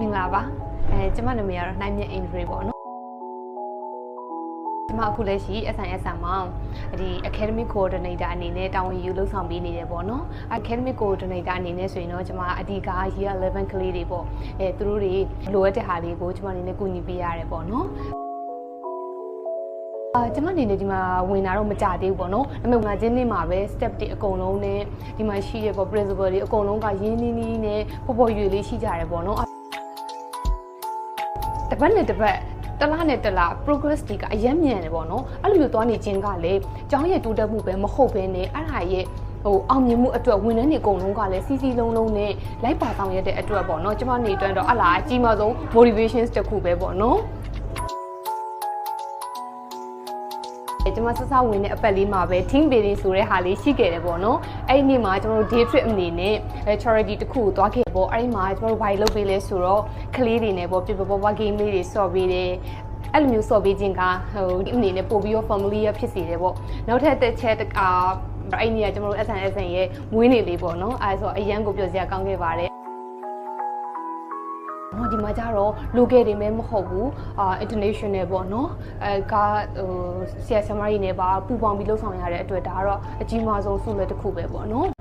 မင်္ဂလာပါကျမနာမည်ကတော့နိုင်မြင့်အင်ဒရီပေါ့နော်ကျမအခုလက်ရှိ SIS မှာဒီ Academic Coordinator အနေနဲ့တာဝန်ယူလုပ်ဆောင်ပေးနေတယ်ပေါ့နော် Academic Coordinator အနေနဲ့ဆိုရင်တော့ကျမအဓိက Year 11 ကလေးတွေပေါ့သူတို့တွေလိုအပ်တဲ့ဟာတွေကိုကျမအနေနဲ့ကူညီပေးရတယ်ပေါ့နော်ကျမအနေနဲ့ဒီမှာဝင်တာတော့မကြသေးဘူးပေါ့နော်။ဒါပေမဲ့ငါချင်းနေ့မှာပဲ step တွေအကုန်လုံးနဲ့ဒီမှာရှိရပေါ့ principal တွေအကုန်လုံးကရင်းနှီးနှီးနဲ့ပေါ်ရွေလေးရှိကြတယ်ပေါ့နော်။တစ်ပတ်နဲ့တစ်ပတ်တလားနဲ့တလား progress တွေကအရင်မြန်တယ်ပေါ့နော်။အဲ့လိုမျိုးသွားနေခြင်းကလည်းကျောင်းရဲ့တိုးတက်မှုပဲမဟုတ်ဘဲနဲ့အဲ့ဒါရဲ့အောင်မြင်မှုအတွက်ဝန်ထမ်းတွေအကုန်လုံးကလည်းစီစီလုံးလုံးနဲ့လိုက်ပါဆောင်ရတဲ့အတွက်ပေါ့နော်။ကျမနေအတွက်တော့အလားအကြီးမားဆုံး motivation တစ်ခုပဲပေါ့နော်။ကျမစစဝင်တဲ့အပတ်လေးမှာပဲ team building ဆိုတဲ့ဟာလေးရှိခဲ့တယ်ပေါ့နော်အဲ့ဒီနေ့မှာကျွန်တော်တို့ day trip အနေနဲ့ charity တခုကိုသွားခဲ့ပေါ့အဲ့ဒီမှာကျွန်တော်တို့ဘာလုပ်ပေးလဲဆိုတော့ကလေးတွေနဲ့ပေါ့ပြပပ game လေးတွေဆော့ပေးတယ်အဲ့လိုမျိုးဆော့ပေးခြင်းကအနေနဲ့ပို့ပြီးတော့ family ရဖြစ်စေတယ်ပေါ့နောက်ထပ်တစ်ချက်အဲ့ဒီနေ့ကကျွန်တော်တို့ SNSN ရဲ့မွေးနေ့လေးပေါ့နော်အဲ့ဆိုအရန်ကိုပြောစရာကောင်းခဲ့ပါတယ်ဒီမှာကျတော့ local တွေမဲမဟုတ်ဘူးinternational ပေါ့နော်ကဆရာဆရာမကြီးနဲ့ပါပူပေါင်းပြီးလှုပ်ဆောင်ရတဲ့အတွက်ဒါကတော့အကြီးမားဆုံးဆုလည်းတစ်ခုပဲပေါ့နော်